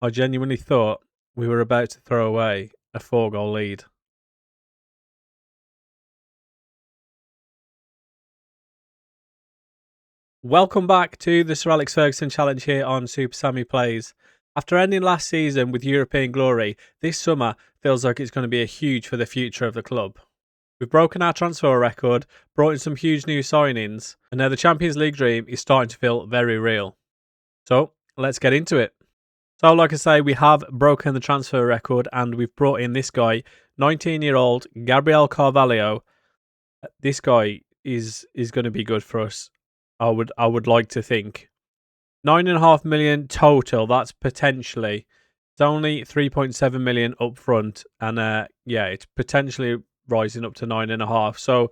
I genuinely thought we were about to throw away a 4-goal lead. Welcome back to the Sir Alex Ferguson challenge here on Super Sammy Plays. After ending last season with European glory, this summer feels like it's going to be a huge for the future of the club. We've broken our transfer record, brought in some huge new signings, and now the Champions League dream is starting to feel very real. So, let's get into it. So, like I say, we have broken the transfer record and we've brought in this guy, 19-year-old Gabriel Carvalho. This guy is going to be good for us. I would like to think. 9.5 million total. That's potentially. It's only 3.7 million up front, and it's potentially rising up to 9.5. So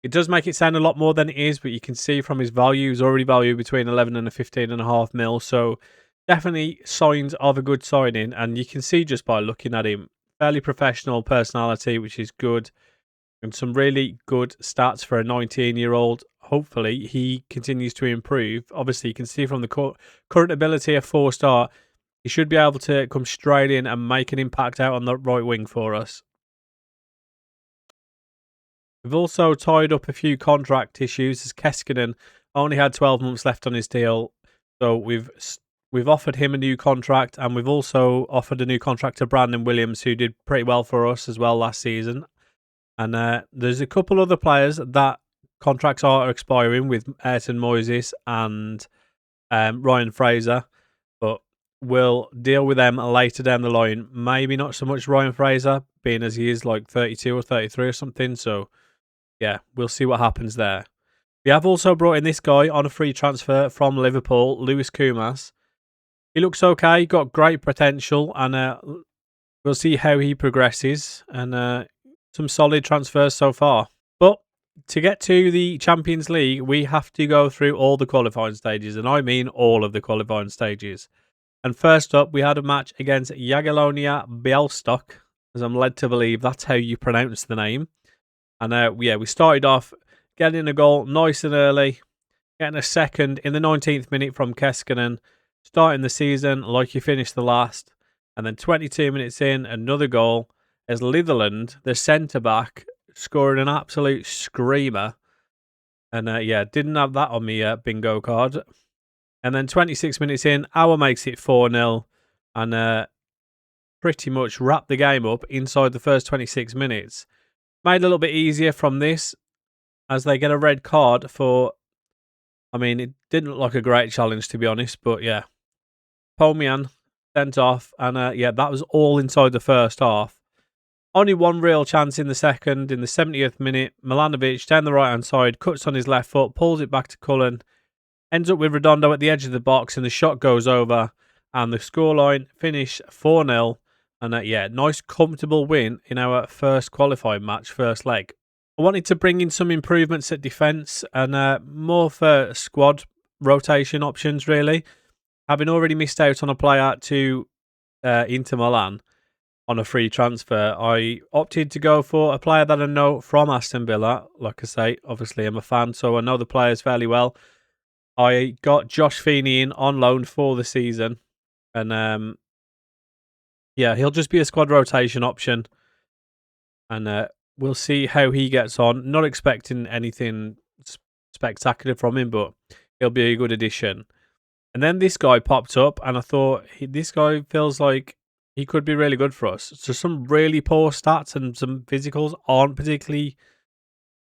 it does make it sound a lot more than it is, but you can see from his value, he's already valued between 11 and 15.5 mil. So definitely signs of a good signing, and you can see just by looking at him, fairly professional personality, which is good, and some really good stats for a 19-year-old. Hopefully, he continues to improve. Obviously, you can see from the current ability of 4-star, he should be able to come straight in and make an impact out on the right wing for us. We've also tied up a few contract issues as Keskinen only had 12 months left on his deal. So we've offered him a new contract, and we've also offered a new contract to Brandon Williams, who did pretty well for us as well last season. And there's a couple other players that contracts are expiring with Ayrton Moises and Ryan Fraser, but we'll deal with them later down the line. Maybe not so much Ryan Fraser, being as he is like 32 or 33 or something. So, yeah, we'll see what happens there. We have also brought in this guy on a free transfer from Liverpool, Lewis Kumas. He looks okay, got great potential, and we'll see how he progresses. And some solid transfers so far. But to get to the Champions League, we have to go through all the qualifying stages, and I mean all of the qualifying stages. And first up, we had a match against Jagiellonia Białystok, as I'm led to believe that's how you pronounce the name. And we started off getting a goal nice and early, getting a second in the 19th minute from Keskinen, starting the season like you finished the last. And then 22 minutes in, another goal as Litherland, the centre-back, scored an absolute screamer. And didn't have that on me bingo card. And then 26 minutes in, Auer makes it 4-0 and pretty much wrapped the game up inside the first 26 minutes. Made it a little bit easier from this as they get a red card for, it didn't look like a great challenge to be honest, but yeah. Pomian sent off and that was all inside the first half. Only one real chance in the second, in the 70th minute. Milanovic down the right-hand side, cuts on his left foot, pulls it back to Cullen, ends up with Redondo at the edge of the box, and the shot goes over, and the scoreline finish 4-0. And nice comfortable win in our first qualifying match, first leg. I wanted to bring in some improvements at defence and more for squad rotation options, really. Having already missed out on a player to Inter Milan on a free transfer, I opted to go for a player that I know from Aston Villa. Like I say, obviously I'm a fan, so I know the players fairly well. I got Josh Feeney in on loan for the season. And he'll just be a squad rotation option. And we'll see how he gets on. Not expecting anything spectacular from him, but he'll be a good addition. And then this guy popped up, and I thought, this guy feels like he could be really good for us. So some really poor stats and some physicals aren't particularly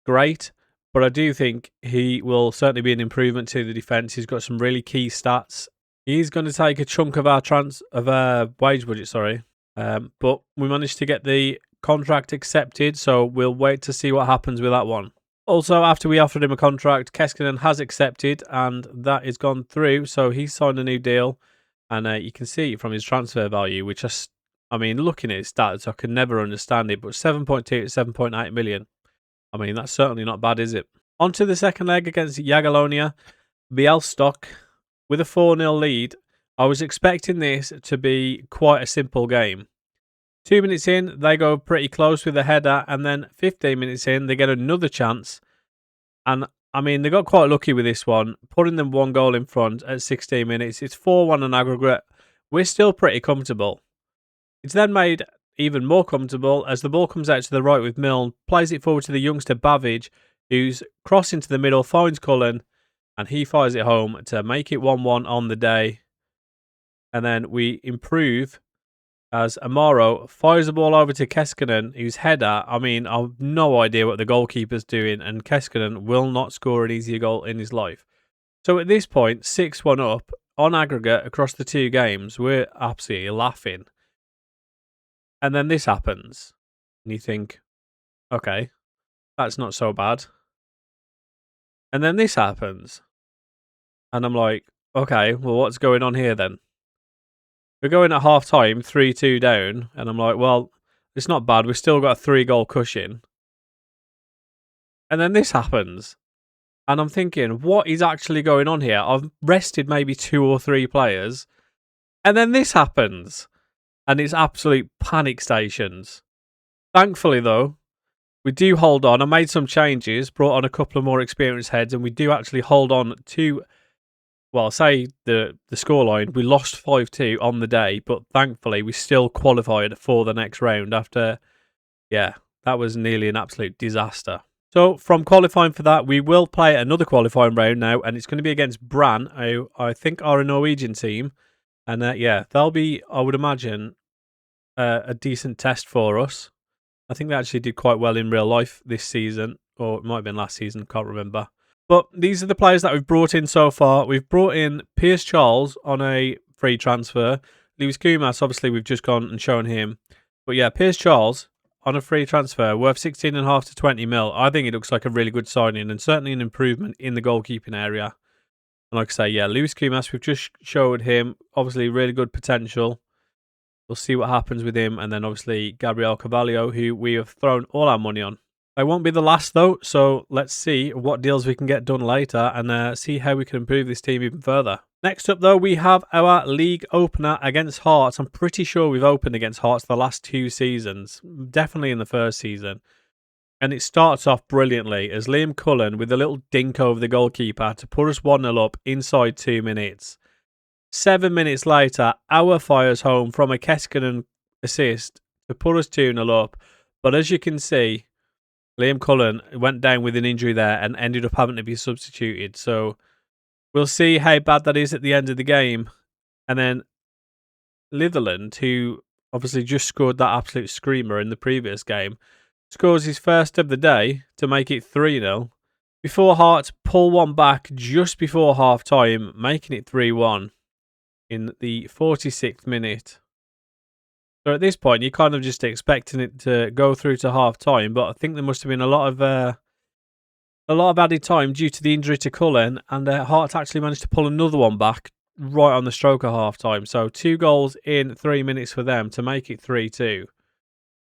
great, but I do think he will certainly be an improvement to the defence. He's got some really key stats. He's going to take a chunk of our wage budget, but we managed to get the contract accepted, so we'll wait to see what happens with that one. Also, after we offered him a contract, Keskinen has accepted, and that is gone through, so he's signed a new deal. And you can see from his transfer value, which looking at his stats, I can never understand it, but 7.2 to 7.8 million. That's certainly not bad, is it? On to the second leg against Jagiellonia Białystok with a 4-0 lead. I was expecting this to be quite a simple game. 2 minutes in, they go pretty close with a header, and then 15 minutes in, they get another chance. And they got quite lucky with this one, putting them one goal in front at 16 minutes. It's 4-1 on aggregate we're still pretty comfortable. It's then made even more comfortable as the ball comes out to the right with Milne, plays it forward to the youngster Babbage, who's crossing to the middle, finds Cullen, and he fires it home to make it 1-1 on the day. And then we improve as Amaro fires the ball over to Keskinen, whose header, I mean, I've no idea what the goalkeeper's doing, and Keskinen will not score an easier goal in his life. So at this point, 6-1 up, on aggregate across the two games, we're absolutely laughing. And then this happens, and you think, okay, that's not so bad. And then this happens, and I'm like, okay, well, what's going on here then? We're going at half time, 3-2 down, and I'm like, well, it's not bad. We've still got a 3-goal cushion. And then this happens, and I'm thinking, what is actually going on here? I've rested maybe 2 or 3 players, and then this happens, and it's absolute panic stations. Thankfully, though, we do hold on. I made some changes, brought on a couple of more experienced heads, and we do actually hold on to, well, say the scoreline. We lost 5-2 on the day, but thankfully we still qualified for the next round after, yeah, that was nearly an absolute disaster. So from qualifying for that, we will play another qualifying round now, and it's going to be against Brann, who I think are a Norwegian team. And yeah, they'll be, I would imagine, a decent test for us. I think they actually did quite well in real life this season, or it might have been last season, can't remember. But these are the players that we've brought in so far. We've brought in Piers Charles on a free transfer. Lewis Kumas, obviously, we've just gone and shown him. But yeah, Piers Charles on a free transfer, worth 16.5 to 20 mil. I think it looks like a really good signing and certainly an improvement in the goalkeeping area. And like I say, yeah, Lewis Kumas, we've just showed him, obviously, really good potential. We'll see what happens with him. And then obviously Gabriel Carvalho, who we have thrown all our money on. They won't be the last though, so let's see what deals we can get done later and see how we can improve this team even further. Next up though, we have our league opener against Hearts. I'm pretty sure we've opened against Hearts the last 2 seasons, definitely in the first season. And it starts off brilliantly as Liam Cullen with a little dink over the goalkeeper to put us 1-0 up inside 2 minutes. 7 minutes later, our fires home from a Keskinen assist to put us 2-0 up. But as you can see, Liam Cullen went down with an injury there and ended up having to be substituted. So we'll see how bad that is at the end of the game. And then Litherland, who obviously just scored that absolute screamer in the previous game, scores his first of the day to make it 3-0. Before Hearts pull one back just before half time, making it 3-1 in the 46th minute. So at this point, you're kind of just expecting it to go through to half time, but I think there must have been a lot of added time due to the injury to Cullen, and Hearts actually managed to pull another one back right on the stroke of half time. So 2 goals in 3 minutes for them to make it 3-2.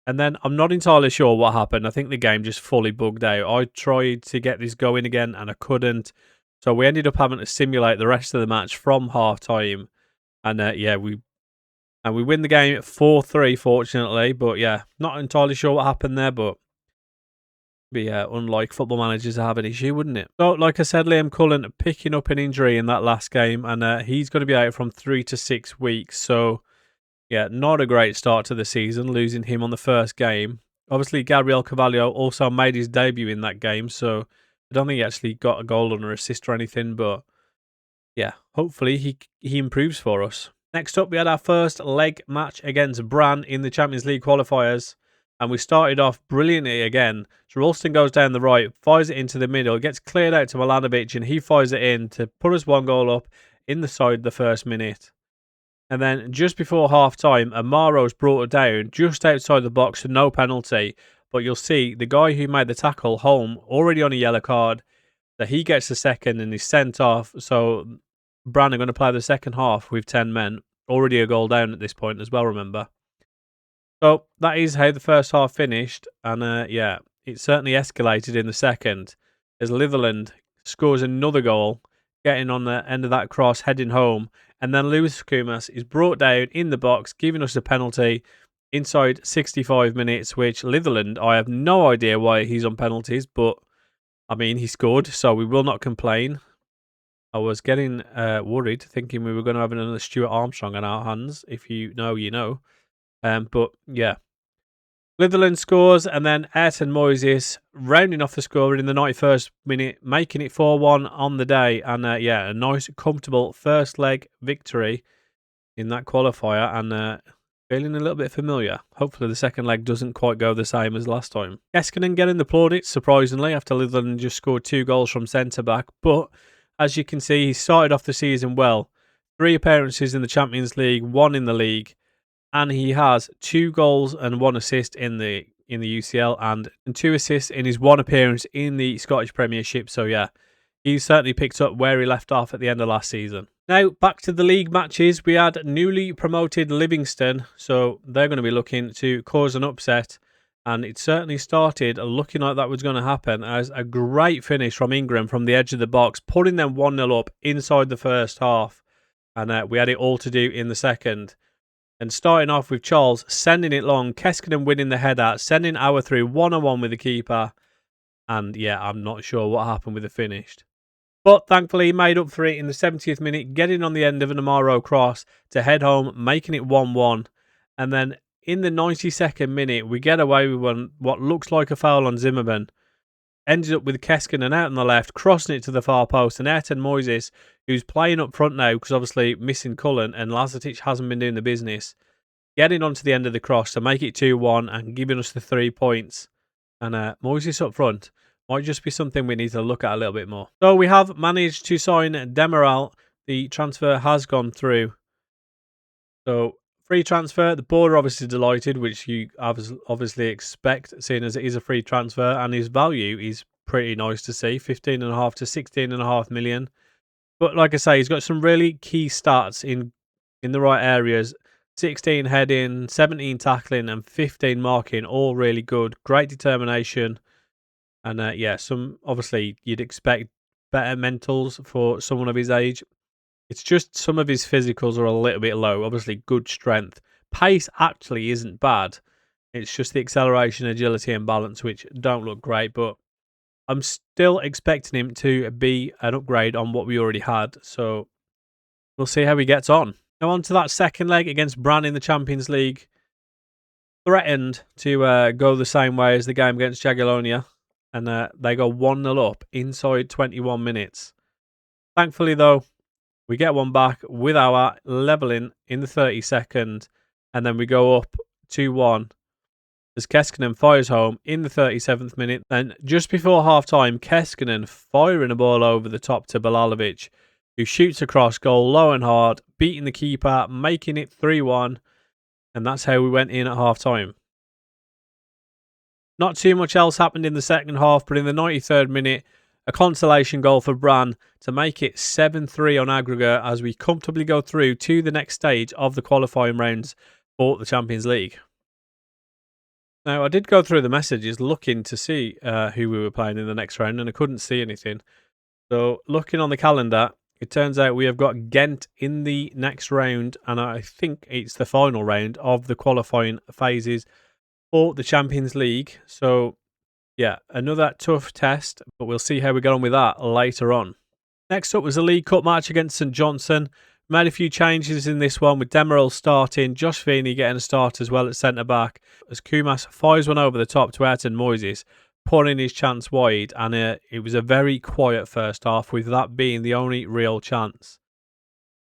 And then I'm not entirely sure what happened. I think the game just fully bugged out. I tried to get this going again and I couldn't. So we ended up having to simulate the rest of the match from half time. And yeah, we win the game at 4-3, fortunately. But yeah, not entirely sure what happened there, but yeah, unlike football managers have an issue, wouldn't it? So, like I said, Liam Cullen picking up an injury in that last game, and he's going to be out from 3 to 6 weeks. So, yeah, not a great start to the season, losing him on the first game. Obviously, Gabriel Carvalho also made his debut in that game, so I don't think he actually got a goal or an assist or anything, but yeah, hopefully he improves for us. Next up, we had our first leg match against Brann in the Champions League qualifiers, and we started off brilliantly again. So Ralston goes down the right, fires it into the middle, gets cleared out to Milanovic, and he fires it in to put us 1 goal up in the side the first minute. And then just before half-time, Amaro's brought it down just outside the box, no penalty. But you'll see the guy who made the tackle, Holm, already on a yellow card, that he gets the second and is sent off. So Brann are going to play the second half with 10 men. Already a goal down at this point as well, remember. So that is how the first half finished. And yeah, it certainly escalated in the second as Litherland scores another goal, getting on the end of that cross, heading home. And then Lewis Kumas is brought down in the box, giving us a penalty inside 65 minutes, which Litherland, I have no idea why he's on penalties, but I mean, he scored, so we will not complain. I was getting worried, thinking we were going to have another Stuart Armstrong on our hands. If you know, you know. But yeah, Litherland scores, and then Ayrton Moises rounding off the score in the 91st minute, making it 4-1 on the day. And yeah, a nice, comfortable first leg victory in that qualifier, and feeling a little bit familiar. Hopefully the second leg doesn't quite go the same as last time. Keskinen getting the plaudits, surprisingly, after Litherland just scored 2 goals from centre-back. But as you can see, he started off the season well. 3 appearances in the Champions League, 1 in the league. And he has 2 goals and 1 assist in the UCL and 2 assists in his 1 appearance in the Scottish Premiership. So yeah, he's certainly picked up where he left off at the end of last season. Now, back to the league matches. We had newly promoted Livingston, so they're going to be looking to cause an upset. And it certainly started looking like that was going to happen, as a great finish from Ingram from the edge of the box, putting them 1-0 up inside the first half. And we had it all to do in the second. And starting off with Charles sending it long, Keskinen winning the header, sending Auer through 1-on-1 with the keeper. And yeah, I'm not sure what happened with the finish. But thankfully, he made up for it in the 70th minute, getting on the end of an Amaro cross to head home, making it 1-1. And then in the 92nd minute, we get away with what looks like a foul on Zimmerman. Ended up with Keskinen out on the left, crossing it to the far post. And Ayrton Moises, who's playing up front now, because obviously missing Cullen and Lazatic hasn't been doing the business, getting onto the end of the cross to make it 2-1 and giving us the 3 points. And Moises up front might just be something we need to look at a little bit more. So we have managed to sign Demiral. The transfer has gone through. So free transfer. The board are obviously delighted, which you obviously expect, seeing as it is a free transfer, and his value is pretty nice to see, 15.5 to 16.5 million. But like I say, he's got some really key stats in the right areas. 16 heading, 17 tackling, and 15 marking, all really good. Great determination. And yeah, obviously you'd expect better mentals for someone of his age. It's just some of his physicals are a little bit low. Obviously, good strength. Pace actually isn't bad. It's just the acceleration, agility, and balance, which don't look great. But I'm still expecting him to be an upgrade on what we already had. So we'll see how he gets on. Now on to that second leg against Brann in the Champions League. Threatened to go the same way as the game against Jagiellonia. And they go 1-0 up inside 21 minutes. Thankfully, though, we get one back with our levelling in the 32nd. And then we go up 2-1 as Keskinen fires home in the 37th minute. Then just before half-time, Keskinen firing a ball over the top to Bilalovic, who shoots across goal low and hard, beating the keeper, making it 3-1. And that's how we went in at half-time. Not too much else happened in the second half, but in the 93rd minute, a consolation goal for Brann to make it 7-3 on aggregate as we comfortably go through to the next stage of the qualifying rounds for the Champions League. Now, I did go through the messages looking to see who we were playing in the next round, and I couldn't see anything. So, looking on the calendar, it turns out we have got Ghent in the next round, and I think it's the final round of the qualifying phases for the Champions League. So, yeah, another tough test, but we'll see how we get on with that later on. Next up was a League Cup match against St Johnstone. Made a few changes in this one with Demiral starting, Josh Feeney getting a start as well at centre-back, as Kumas fires one over the top to Ayrton Moises, putting his chance wide, and it was a very quiet first half, with that being the only real chance.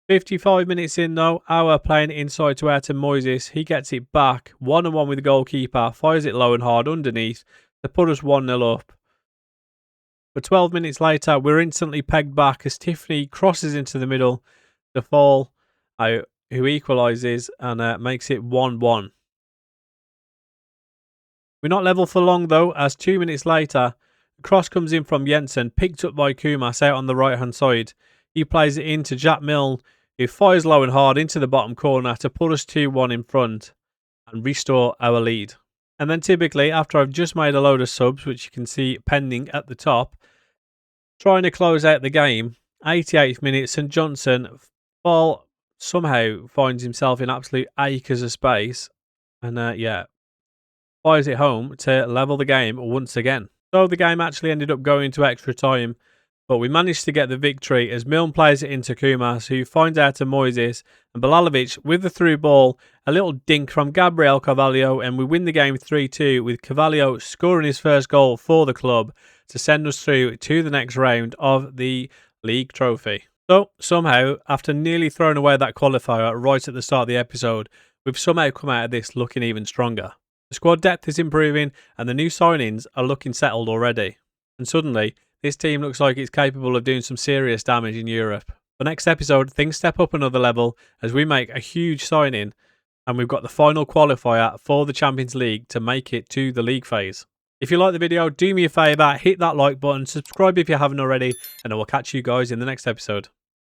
55 minutes in though, Auer playing inside to Ayrton Moises. He gets it back, 1-on-1 with the goalkeeper, fires it low and hard underneath to put us 1-0 up. But 12 minutes later, we're instantly pegged back as Tiffany crosses into the middle to Fall, who equalises and makes it 1-1. We're not level for long though, as 2 minutes later, the cross comes in from Jensen, picked up by Kumas out on the right hand side. He plays it into Jack Milne, who fires low and hard into the bottom corner to put us 2-1 in front and restore our lead. And then typically, after I've just made a load of subs, which you can see pending at the top, trying to close out the game, 88th minute, St Johnstone Fall somehow finds himself in absolute acres of space and yeah, fires it home to level the game once again. So the game actually ended up going to extra time, but we managed to get the victory as Milne plays it into Kumas, who finds out to Moises, and Bilalovic with the through ball, a little dink from Gabriel Carvalho, and we win the game 3-2 with Carvalho scoring his first goal for the club to send us through to the next round of the league trophy. So, somehow, after nearly throwing away that qualifier right at the start of the episode, we've somehow come out of this looking even stronger. The squad depth is improving and the new signings are looking settled already. And suddenly, this team looks like it's capable of doing some serious damage in Europe. For next episode, things step up another level as we make a huge signing and we've got the final qualifier for the Champions League to make it to the league phase. If you like the video, do me a favour, hit that like button, subscribe if you haven't already, and I will catch you guys in the next episode.